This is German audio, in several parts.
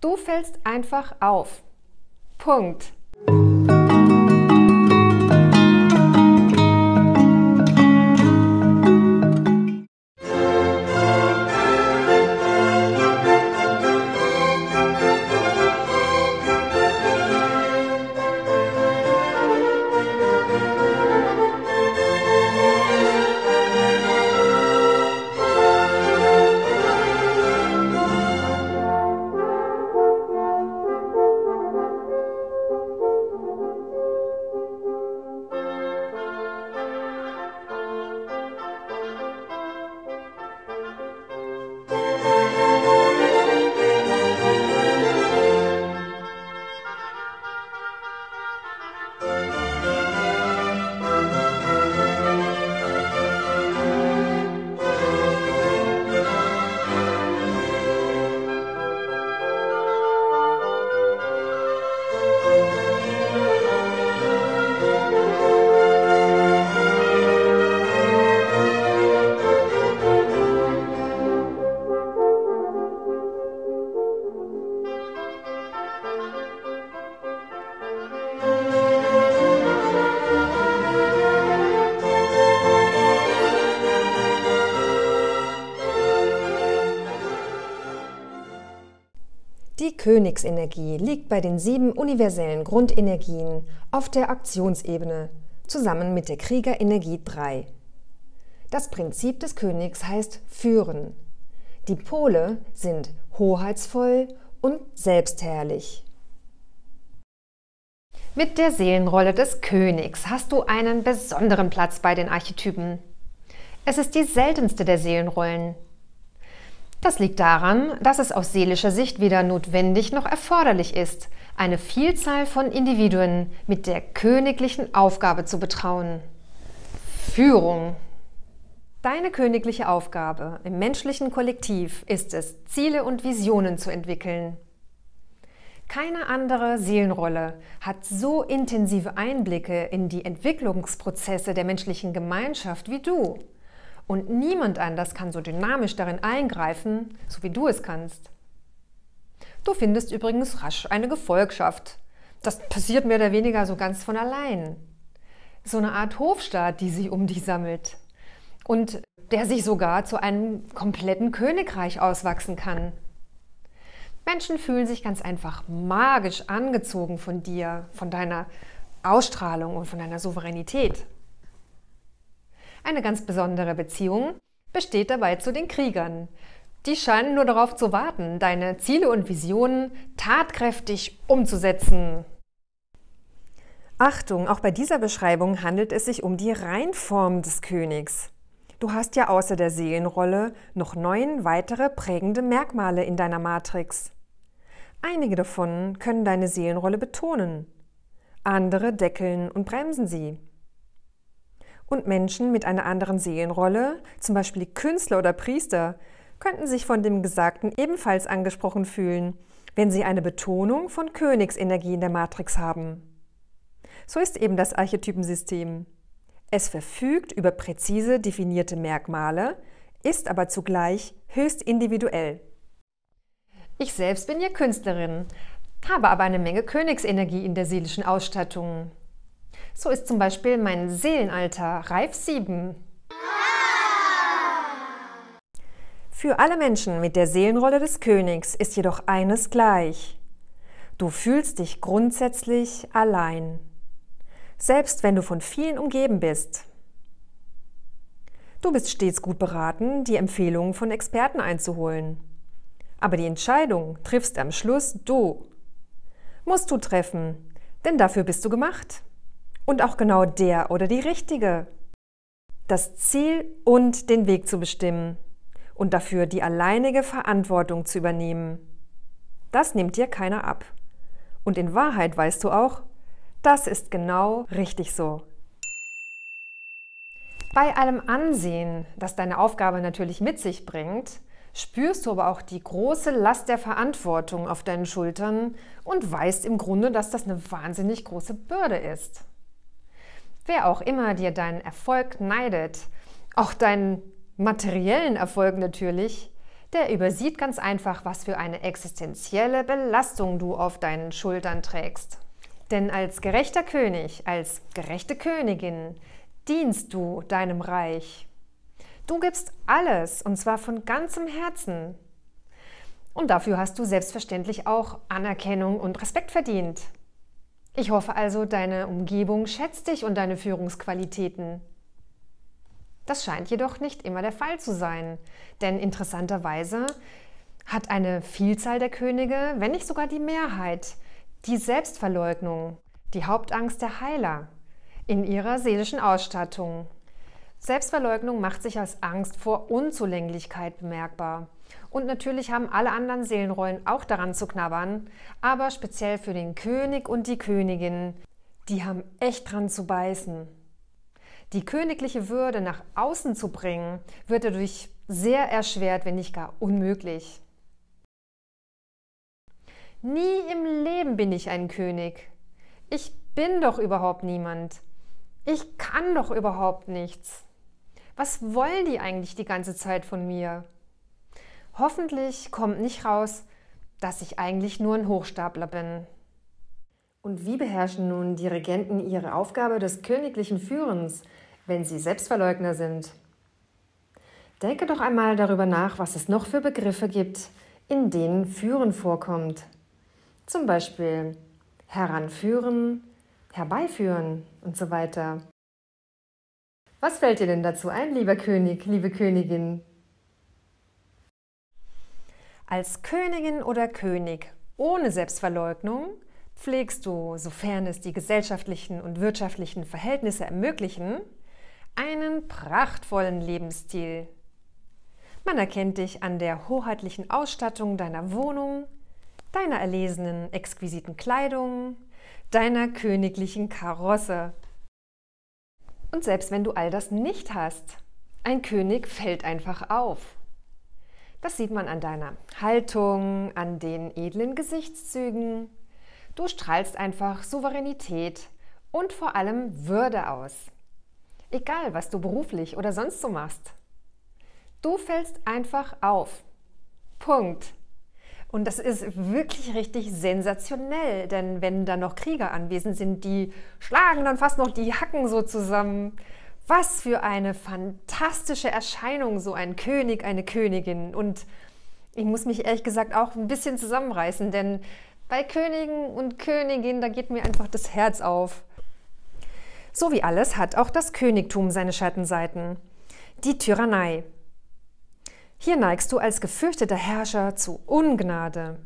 Du fällst einfach auf. Punkt. Die Königsenergie liegt bei den 7 universellen Grundenergien auf der Aktionsebene, zusammen mit der Kriegerenergie 3. Das Prinzip des Königs heißt führen. Die Pole sind hoheitsvoll und selbstherrlich. Mit der Seelenrolle des Königs hast du einen besonderen Platz bei den Archetypen. Es ist die seltenste der Seelenrollen. Das liegt daran, dass es aus seelischer Sicht weder notwendig noch erforderlich ist, eine Vielzahl von Individuen mit der königlichen Aufgabe zu betrauen. Führung. Deine königliche Aufgabe im menschlichen Kollektiv ist es, Ziele und Visionen zu entwickeln. Keine andere Seelenrolle hat so intensive Einblicke in die Entwicklungsprozesse der menschlichen Gemeinschaft wie du. Und niemand anders kann so dynamisch darin eingreifen, so wie du es kannst. Du findest übrigens rasch eine Gefolgschaft. Das passiert mehr oder weniger so ganz von allein. So eine Art Hofstaat, die sich um dich sammelt. Und der sich sogar zu einem kompletten Königreich auswachsen kann. Menschen fühlen sich ganz einfach magisch angezogen von dir, von deiner Ausstrahlung und von deiner Souveränität. Eine ganz besondere Beziehung besteht dabei zu den Kriegern. Die scheinen nur darauf zu warten, deine Ziele und Visionen tatkräftig umzusetzen. Achtung, auch bei dieser Beschreibung handelt es sich um die Reinform des Königs. Du hast ja außer der Seelenrolle noch 9 weitere prägende Merkmale in deiner Matrix. Einige davon können deine Seelenrolle betonen, andere deckeln und bremsen sie. Und Menschen mit einer anderen Seelenrolle, zum Beispiel Künstler oder Priester, könnten sich von dem Gesagten ebenfalls angesprochen fühlen, wenn sie eine Betonung von Königsenergie in der Matrix haben. So ist eben das Archetypensystem. Es verfügt über präzise definierte Merkmale, ist aber zugleich höchst individuell. Ich selbst bin ja Künstlerin, habe aber eine Menge Königsenergie in der seelischen Ausstattung. So ist zum Beispiel mein Seelenalter Reif 7. Für alle Menschen mit der Seelenrolle des Königs ist jedoch eines gleich. Du fühlst dich grundsätzlich allein, selbst wenn du von vielen umgeben bist. Du bist stets gut beraten, die Empfehlungen von Experten einzuholen. Aber die Entscheidung triffst am Schluss du. Musst du treffen, denn dafür bist du gemacht. Und auch genau der oder die Richtige. Das Ziel und den Weg zu bestimmen und dafür die alleinige Verantwortung zu übernehmen. Das nimmt dir keiner ab. Und in Wahrheit weißt du auch, das ist genau richtig so. Bei allem Ansehen, das deine Aufgabe natürlich mit sich bringt, spürst du aber auch die große Last der Verantwortung auf deinen Schultern und weißt im Grunde, dass das eine wahnsinnig große Bürde ist. Wer auch immer dir deinen Erfolg neidet, auch deinen materiellen Erfolg natürlich, Der übersieht ganz einfach, was für eine existenzielle Belastung du auf deinen Schultern trägst. Denn als gerechter König, als gerechte Königin dienst du deinem Reich. Du gibst alles, und zwar von ganzem Herzen. Und dafür hast du selbstverständlich auch Anerkennung und Respekt verdient. Ich hoffe also, deine Umgebung schätzt dich und deine Führungsqualitäten. Das scheint jedoch nicht immer der Fall zu sein, denn interessanterweise hat eine Vielzahl der Könige, wenn nicht sogar die Mehrheit, die Selbstverleugnung, die Hauptangst der Heiler, in ihrer seelischen Ausstattung. Selbstverleugnung macht sich als Angst vor Unzulänglichkeit bemerkbar. Und natürlich haben alle anderen Seelenrollen auch daran zu knabbern, aber speziell für den König und die Königin, die haben echt dran zu beißen. Die königliche Würde nach außen zu bringen, wird dadurch sehr erschwert, wenn nicht gar unmöglich. Nie im Leben bin ich ein König. Ich bin doch überhaupt niemand. Ich kann doch überhaupt nichts. Was wollen die eigentlich die ganze Zeit von mir? Hoffentlich kommt nicht raus, dass ich eigentlich nur ein Hochstapler bin. Und wie beherrschen nun die Regenten ihre Aufgabe des königlichen Führens, wenn sie Selbstverleugner sind? Denke doch einmal darüber nach, was es noch für Begriffe gibt, in denen Führen vorkommt. Zum Beispiel heranführen, herbeiführen und so weiter. Was fällt dir denn dazu ein, lieber König, liebe Königin? Als Königin oder König ohne Selbstverleugnung pflegst du, sofern es die gesellschaftlichen und wirtschaftlichen Verhältnisse ermöglichen, einen prachtvollen Lebensstil. Man erkennt dich an der hoheitlichen Ausstattung deiner Wohnung, deiner erlesenen, exquisiten Kleidung, deiner königlichen Karosse. Und selbst wenn du all das nicht hast, ein König fällt einfach auf. Das sieht man an deiner Haltung, an den edlen Gesichtszügen. Du strahlst einfach Souveränität und vor allem Würde aus. Egal, was du beruflich oder sonst so machst. Du fällst einfach auf. Punkt. Und das ist wirklich richtig sensationell, denn wenn da noch Krieger anwesend sind, die schlagen dann fast noch die Hacken so zusammen. Was für eine fantastische Erscheinung, so ein König, eine Königin. Und ich muss mich ehrlich gesagt auch ein bisschen zusammenreißen, denn bei Königen und Königinnen, da geht mir einfach das Herz auf. So wie alles hat auch das Königtum seine Schattenseiten. Die Tyrannei. Hier neigst du als gefürchteter Herrscher zu Ungnade.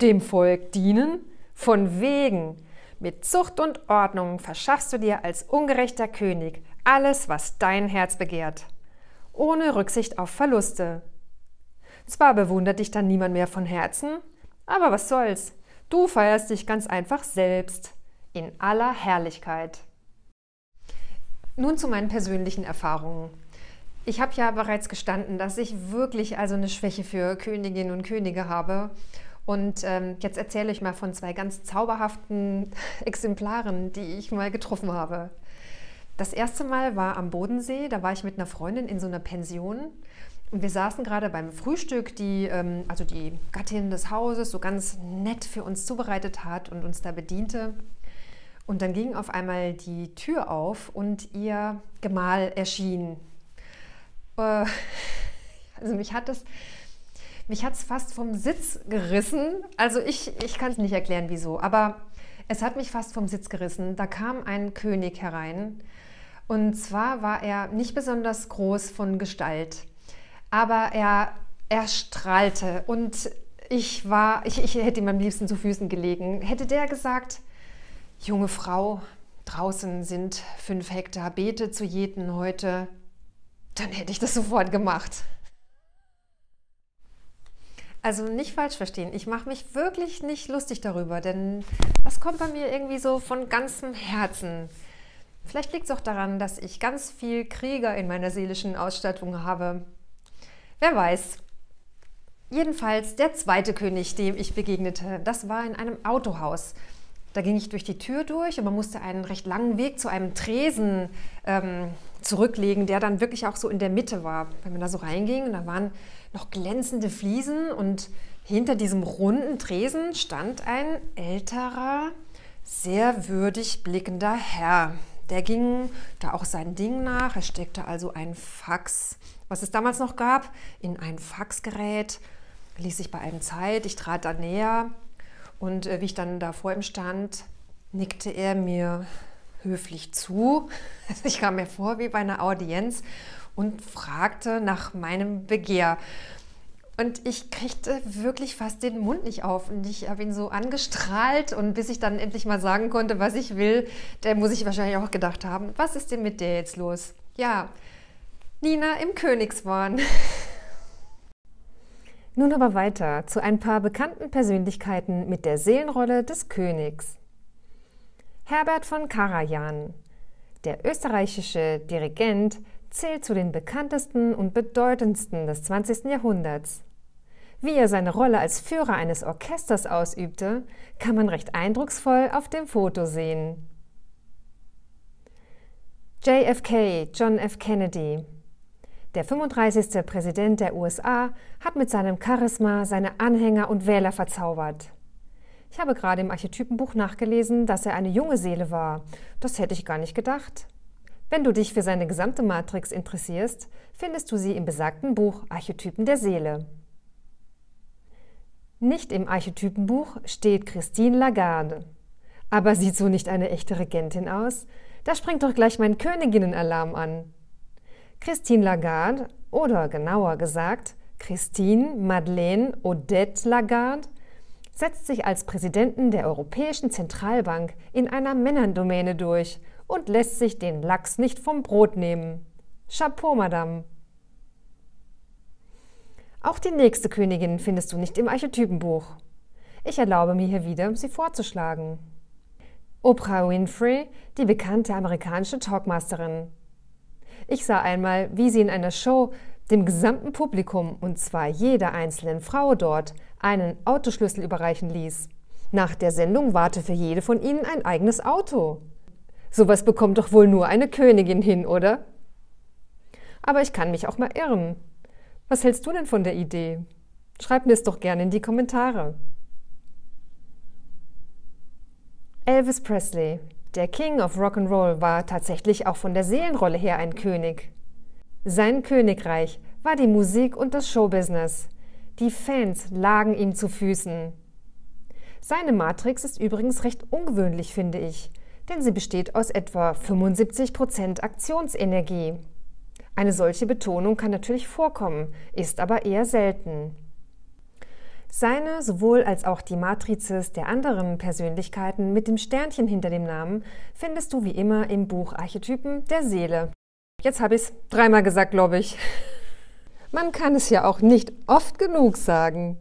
Dem Volk dienen? Von wegen. Mit Zucht und Ordnung verschaffst du dir als ungerechter König alles, was dein Herz begehrt. Ohne Rücksicht auf Verluste. Zwar bewundert dich dann niemand mehr von Herzen, aber was soll's? Du feierst dich ganz einfach selbst. In aller Herrlichkeit. Nun zu meinen persönlichen Erfahrungen. Ich habe ja bereits gestanden, dass ich wirklich also eine Schwäche für Königinnen und Könige habe. Und jetzt erzähle ich mal von zwei ganz zauberhaften Exemplaren, die ich mal getroffen habe. Das erste Mal war am Bodensee, da war ich mit einer Freundin in so einer Pension. Und wir saßen gerade beim Frühstück, also die Gattin des Hauses so ganz nett für uns zubereitet hat und uns da bediente. Und dann ging auf einmal die Tür auf und ihr Gemahl erschien. Also mich hat es fast vom Sitz gerissen. Also ich kann es nicht erklären, wieso, aber es hat mich fast vom Sitz gerissen. Da kam ein König herein und zwar war er nicht besonders groß von Gestalt, aber er strahlte und ich hätte ihm am liebsten zu Füßen gelegen. Hätte der gesagt: Junge Frau, draußen sind 5 Hektar Beete zu jäten heute, dann hätte ich das sofort gemacht. Also nicht falsch verstehen, ich mache mich wirklich nicht lustig darüber, denn das kommt bei mir irgendwie so von ganzem Herzen. Vielleicht liegt es auch daran, dass ich ganz viel Krieger in meiner seelischen Ausstattung habe. Wer weiß. Jedenfalls der zweite König, dem ich begegnete, das war in einem Autohaus. Da ging ich durch die Tür durch und man musste einen recht langen Weg zu einem Tresen zurücklegen, der dann wirklich auch so in der Mitte war. Wenn man da so reinging, da waren noch glänzende Fliesen und hinter diesem runden Tresen stand ein älterer, sehr würdig blickender Herr. Der ging da auch sein Ding nach. Er steckte also ein Fax, was es damals noch gab, in ein Faxgerät. Ließ sich bei einem Zeit. Ich trat da näher und wie ich dann da vor ihm stand, nickte er mir höflich zu. Ich kam mir vor wie bei einer Audienz und fragte nach meinem Begehr. Und ich kriegte wirklich fast den Mund nicht auf. Und ich habe ihn so angestrahlt. Und bis ich dann endlich mal sagen konnte, was ich will, der muss ich wahrscheinlich auch gedacht haben, was ist denn mit der jetzt los? Ja, Nina im Königswahn. Nun aber weiter zu ein paar bekannten Persönlichkeiten mit der Seelenrolle des Königs. Herbert von Karajan, der österreichische Dirigent, zählt zu den bekanntesten und bedeutendsten des 20. Jahrhunderts. Wie er seine Rolle als Führer eines Orchesters ausübte, kann man recht eindrucksvoll auf dem Foto sehen. JFK, John F. Kennedy. Der 35. Präsident der USA hat mit seinem Charisma seine Anhänger und Wähler verzaubert. Ich habe gerade im Archetypenbuch nachgelesen, dass er eine junge Seele war. Das hätte ich gar nicht gedacht. Wenn du dich für seine gesamte Matrix interessierst, findest du sie im besagten Buch Archetypen der Seele. Nicht im Archetypenbuch steht Christine Lagarde. Aber sieht so nicht eine echte Regentin aus? Da springt doch gleich mein Königinnenalarm an. Christine Lagarde, oder genauer gesagt Christine Madeleine Odette Lagarde, setzt sich als Präsidentin der Europäischen Zentralbank in einer Männerdomäne durch und lässt sich den Lachs nicht vom Brot nehmen. Chapeau, Madame! Auch die nächste Königin findest du nicht im Archetypenbuch. Ich erlaube mir hier wieder, sie vorzuschlagen. Oprah Winfrey, die bekannte amerikanische Talkmasterin. Ich sah einmal, wie sie in einer Show dem gesamten Publikum, und zwar jeder einzelnen Frau dort, einen Autoschlüssel überreichen ließ. Nach der Sendung warte für jede von ihnen ein eigenes Auto. Sowas bekommt doch wohl nur eine Königin hin, oder? Aber ich kann mich auch mal irren. Was hältst du denn von der Idee? Schreib mir es doch gerne in die Kommentare. Elvis Presley, der King of Rock'n'Roll, war tatsächlich auch von der Seelenrolle her ein König. Sein Königreich war die Musik und das Showbusiness. Die Fans lagen ihm zu Füßen. Seine Matrix ist übrigens recht ungewöhnlich, finde ich, denn sie besteht aus etwa 75% Aktionsenergie. Eine solche Betonung kann natürlich vorkommen, ist aber eher selten. Seine sowohl als auch die Matrizes der anderen Persönlichkeiten mit dem Sternchen hinter dem Namen findest du wie immer im Buch Archetypen der Seele. Jetzt habe ich es dreimal gesagt, glaube ich. Man kann es ja auch nicht oft genug sagen.